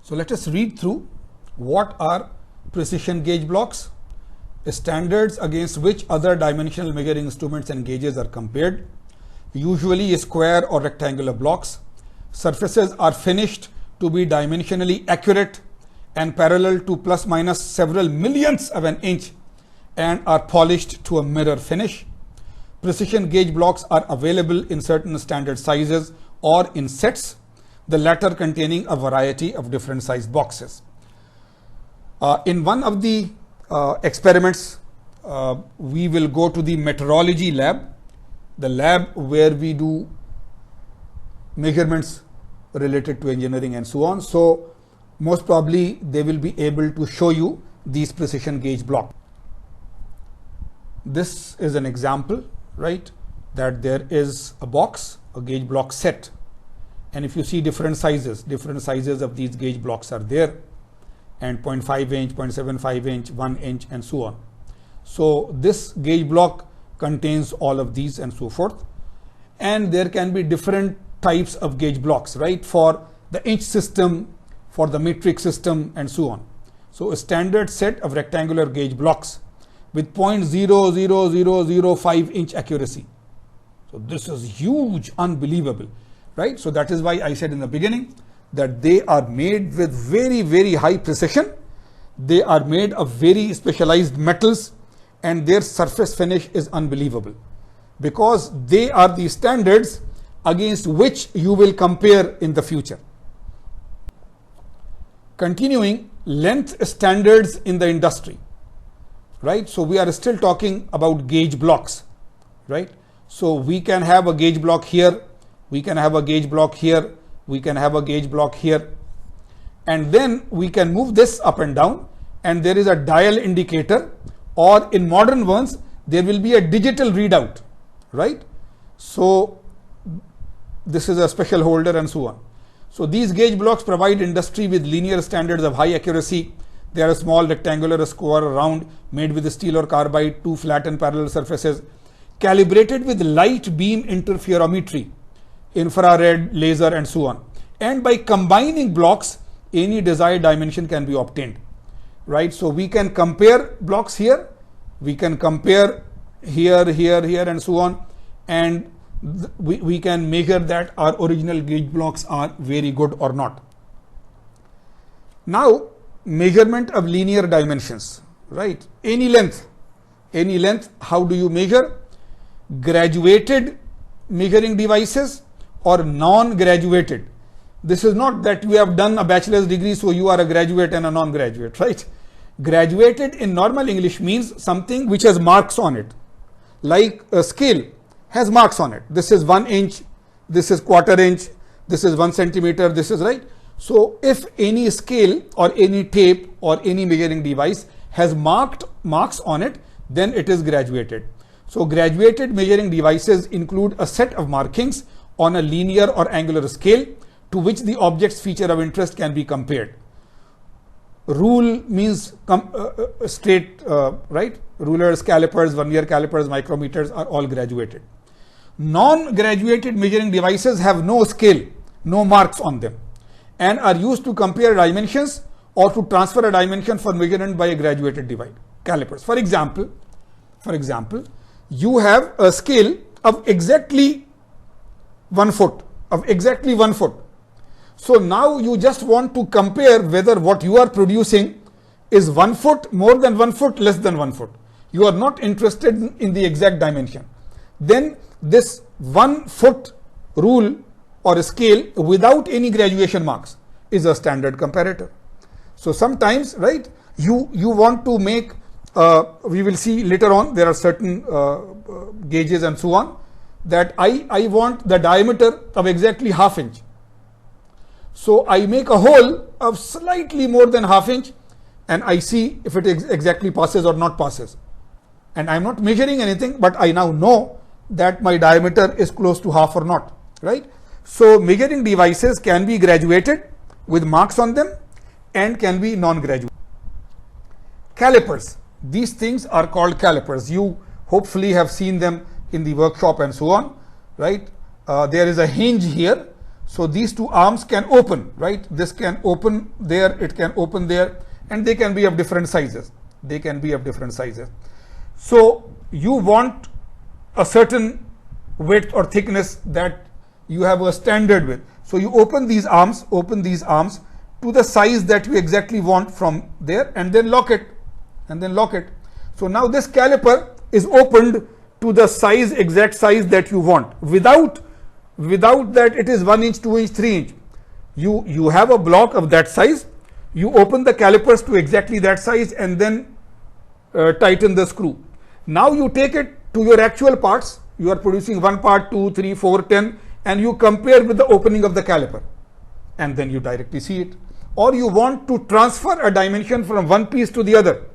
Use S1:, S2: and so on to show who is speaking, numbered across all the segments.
S1: So let us read through what are precision gauge blocks, standards against which other dimensional measuring instruments and gauges are compared, usually square or rectangular blocks. Surfaces are finished to be dimensionally accurate and parallel to plus minus several millionths of an inch and are polished to a mirror finish. Precision gauge blocks are available in certain standard sizes or in sets, the latter containing a variety of different sized boxes. In one of the experiments, we will go to the metrology lab, the lab where we do measurements related to engineering and so on. So most probably they will be able to show you these precision gauge blocks. This is an example, right, that there is a box, a gauge block set, and if you see different sizes of these gauge blocks are there, and 0.5 inch, 0.75 inch, 1 inch and so on. So this gauge block contains all of these and so forth, and there can be different types of gauge blocks, right, for the inch system, for the metric system and so on. So a standard set of rectangular gauge blocks with 0.00005 inch accuracy. So this is huge, unbelievable, right? So that is why I said in the beginning that they are made with very, very high precision. They are made of very specialized metals and their surface finish is unbelievable because they are the standards against which you will compare in the future. Continuing, length standards in the industry, right? So we are still talking about gauge blocks, right? So we can have a gauge block here, we can have a gauge block here, we can have a gauge block here, and then we can move this up and down, and there is a dial indicator, or in modern ones there will be a digital readout, right? So this is a special holder and so on. So these gauge blocks provide industry with linear standards of high accuracy. They are a small rectangular, a square, or round, made with steel or carbide, two flat and parallel surfaces, calibrated with light beam interferometry, infrared, laser and so on. And by combining blocks, any desired dimension can be obtained, right? So we can compare blocks here, we can compare here, here, here and so on, and we can measure that our original gauge blocks are very good or not. Now, measurement of linear dimensions, right? Any length, how do you measure? Graduated measuring devices or non-graduated. This is not that you have done a bachelor's degree so you are a graduate and a non-graduate, right? Graduated in normal English means something which has marks on it, like a scale has marks on it. This is 1 inch, this is quarter inch, this is 1 centimeter, this is right. So if any scale or any tape or any measuring device has marks on it, then it is graduated. So graduated measuring devices include a set of markings on a linear or angular scale to which the object's feature of interest can be compared. Rule means straight, right? Rulers, calipers, vernier calipers, micrometers are all graduated. Non-graduated measuring devices have no scale, no marks on them, and are used to compare dimensions or to transfer a dimension for measurement by a graduated device. Calipers. For example, you have a scale of exactly 1 foot, So now you just want to compare whether what you are producing is 1 foot, more than 1 foot, less than 1 foot. You are not interested in the exact dimension. Then this 1 foot rule or a scale without any graduation marks is a standard comparator. So sometimes, right, you want to make, we will see later on, there are certain gauges and so on, that I want the diameter of exactly ½ inch. So I make a hole of slightly more than ½ inch and I see if it exactly passes or not passes. And I'm not measuring anything, but I now know that my diameter is close to half or not, right? So measuring devices can be graduated with marks on them and can be non-graduated. Calipers. These things are called calipers. You hopefully have seen them in the workshop and so on, right? There is a hinge here So these two arms can open, right? This can open there, it can open there, and they can be of different sizes. They can be of different sizes. So you want a certain width or thickness that you have a standard with. So you open these arms to the size that you exactly want from there, and then lock it, So now this caliper is opened to the size, exact size that you want. Without that it is 1 inch, 2 inch, 3 inch. You have a block of that size. You open the calipers to exactly that size and then tighten the screw. Now you take it to your actual parts. You are producing 1 part, 2, 3, 4, 10, and you compare with the opening of the caliper, and then you directly see it. Or you want to transfer a dimension from one piece to the other.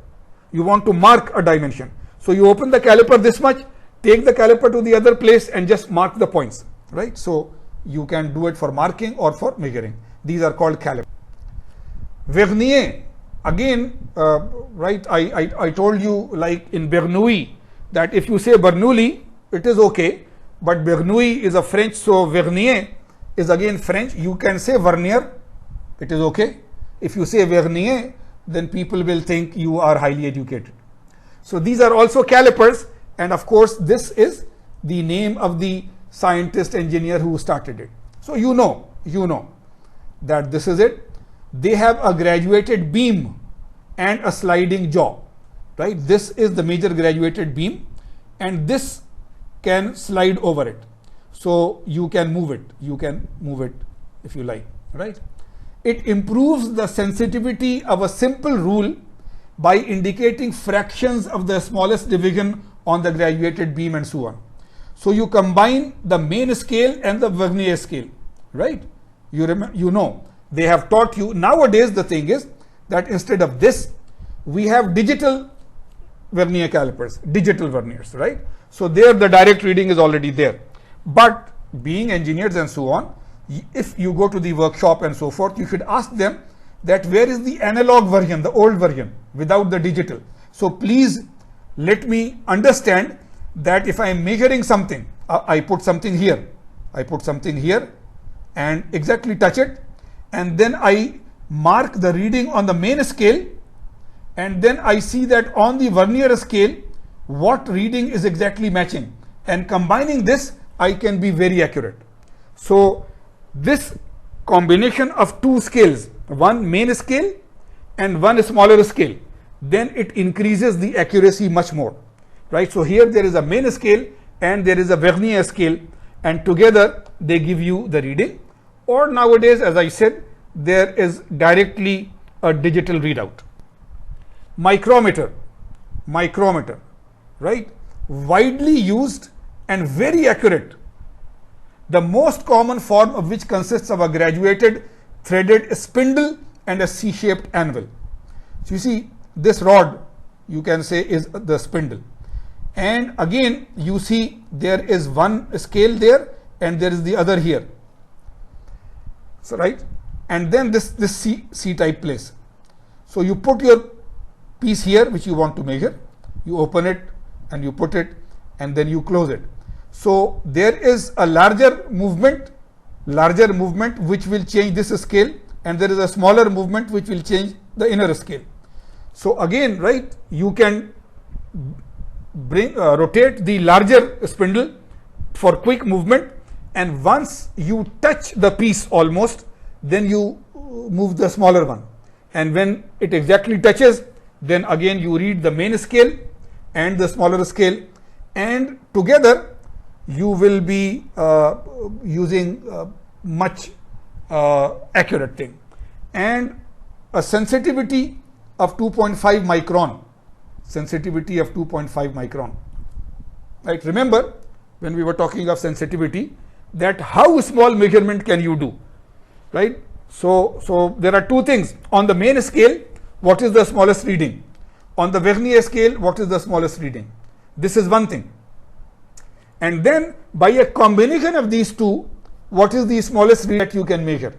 S1: You want to mark a dimension. So you open the caliper this much, take the caliper to the other place and just mark the points, right? So you can do it for marking or for measuring. These are called calipers. Vernier, again, right, I told you, like in Bernoulli, that if you say Bernoulli, it is okay, but Bernoulli is a French, so Vernier is again French. You can say Vernier, it is okay. If you say Vernier, then people will think you are highly educated. So these are also calipers, and of course this is the name of the scientist engineer who started it. So you know that this is it. They have a graduated beam and a sliding jaw, right? This is the major graduated beam, and this can slide over it. So you can move it if you like, right? It improves the sensitivity of a simple rule by indicating fractions of the smallest division on the graduated beam and so on. So you combine the main scale and the vernier scale, right? You know, they have taught you. Nowadays the thing is that instead of this, we have digital vernier calipers, digital verniers, right? So there the direct reading is already there. But being engineers and so on, if you go to the workshop and so forth, you should ask them that where is the analog version, the old version, without the digital. So please let me understand that if I am measuring something, I put something here and exactly touch it, and then I mark the reading on the main scale, and then I see that on the vernier scale what reading is exactly matching, and combining this I can be very accurate. So this combination of two scales, one main scale and one smaller scale, then it increases the accuracy much more, right? So here there is a main scale and there is a vernier scale, and together they give you the reading. Or nowadays, as I said, there is directly a digital readout. Micrometer, right? Widely used and very accurate. The most common form of which consists of a graduated threaded spindle and a C-shaped anvil. So you see this rod, you can say, is the spindle. And again you see there is one scale there and there is the other here. So right, and then this C type place. So you put your piece here which you want to measure, you open it and you put it and then you close it. So there is a larger movement which will change this scale, and there is a smaller movement which will change the inner scale. So again, right, you can rotate the larger spindle for quick movement, and once you touch the piece almost, then you move the smaller one, and when it exactly touches, then again you read the main scale and the smaller scale, and together you will be using much accurate thing, and a sensitivity of 2.5 micron, right? Remember when we were talking of sensitivity, that how small measurement can you do, right? So there are two things. On the main scale, what is the smallest reading? On the vernier scale, what is the smallest reading? This is one thing. And then by a combination of these two, what is the smallest reading that you can measure,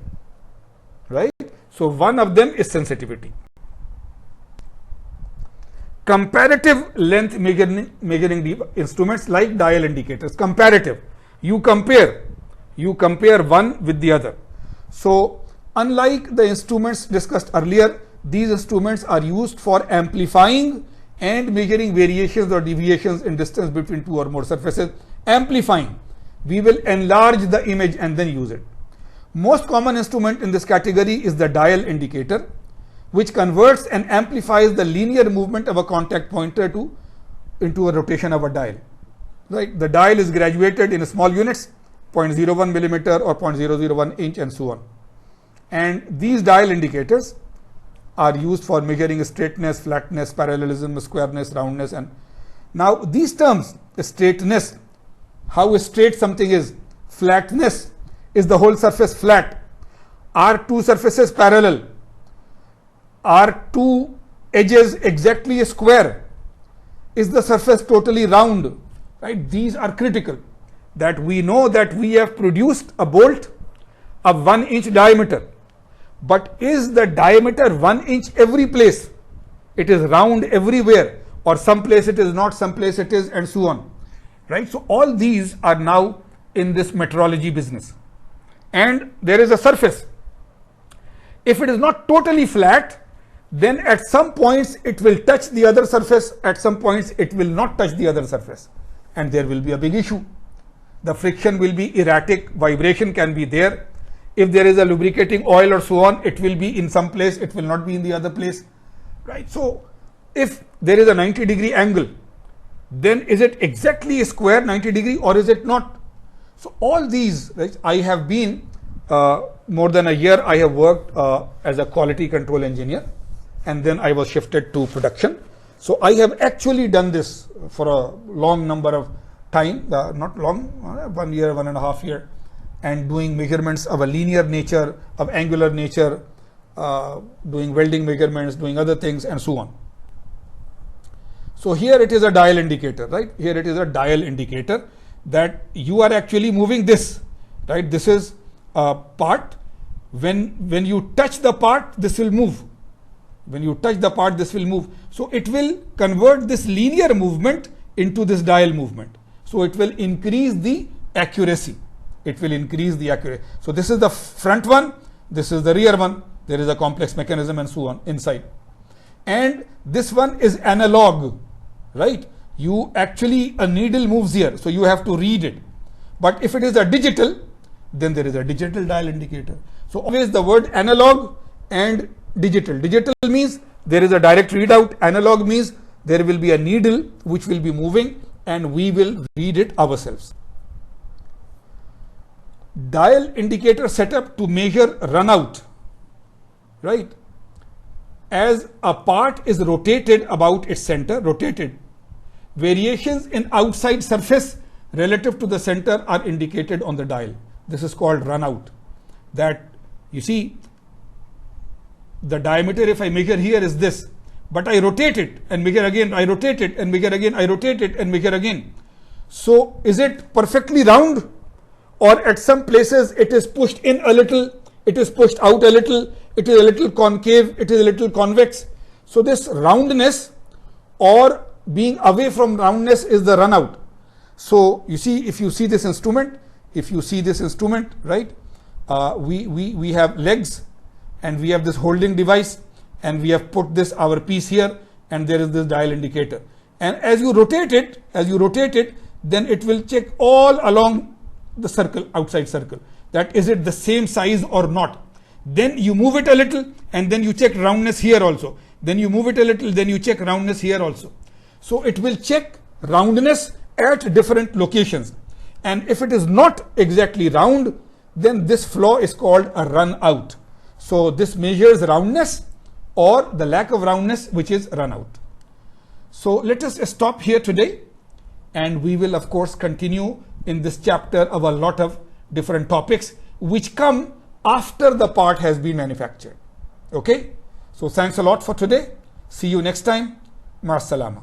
S1: right? So one of them is sensitivity. Comparative length measuring instruments like dial indicators. Comparative, you compare You compare one with the other. So unlike the instruments discussed earlier, these instruments are used for amplifying and measuring variations or deviations in distance between two or more surfaces. Amplifying, we will enlarge the image and then use it. Most common instrument in this category is the dial indicator, which converts and amplifies the linear movement of a contact pointer into a rotation of a dial. Right? The dial is graduated in small units, 0.01 millimeter or 0.001 inch and so on. And these dial indicators are used for measuring straightness, flatness, parallelism, squareness, roundness. And now these terms, straightness, how straight something is, flatness, is the whole surface flat, are two surfaces parallel, are two edges exactly square, is the surface totally round, right? These are critical, that we know that we have produced a bolt of 1 inch diameter, but is the diameter 1 inch every place? It is round everywhere, or some place it is not, some place it is, and so on, right? So all these are now in this metrology business. And there is a surface. If it is not totally flat, then at some points it will touch the other surface, at some points it will not touch the other surface, and there will be a big issue. The friction will be erratic, vibration can be there. If there is a lubricating oil or so on, it will be in some place, it will not be in the other place, right? So if there is a 90-degree angle, then is it exactly a square 90 degree or is it not? So all these, right, I have been more than a year, I have worked as a quality control engineer, and then I was shifted to production. So I have actually done this for a long number of time, not long, 1 year, 1.5 years, and doing measurements of a linear nature, of angular nature, doing welding measurements, doing other things, and so on. So here it is a dial indicator, right? Here it is a dial indicator that you are actually moving this, right? This is a part. When you touch the part, this will move. When you touch the part, this will move. So it will convert this linear movement into this dial movement. So it will increase the accuracy. It will increase the accuracy. So this is the front one, this is the rear one. There is a complex mechanism and so on inside. And this one is analog, right? You actually, a needle moves here, so you have to read it. But if it is a digital, then there is a digital dial indicator. So always the word analog and digital. Digital means there is a direct readout. Analog means there will be a needle which will be moving and we will read it ourselves. Dial indicator setup to measure runout, right? As a part is rotated about its center, rotated, variations in outside surface relative to the center are indicated on the dial. This is called runout. That you see, the diameter if I measure here is this, but I rotate it and measure again, I rotate it and measure again, I rotate it and measure again. So is it perfectly round, or at some places it is pushed in a little, it is pushed out a little, it is a little concave, it is a little convex. So this roundness or being away from roundness is the runout. So you see, if you see this instrument, right, we have legs and we have this holding device and we have put this our piece here and there is this dial indicator. And as you rotate it, then it will check all along the circle, outside circle, that is it the same size or not. Then you move it a little and then you check roundness here also. Then you move it a little, then you check roundness here also. So it will check roundness at different locations. And if it is not exactly round, then this flaw is called a run out. So this measures roundness or the lack of roundness, which is run out. So let us stop here today, and we will of course continue in this chapter of a lot of different topics which come after the part has been manufactured. Okay, so thanks a lot for today. See you next time. Ma salama.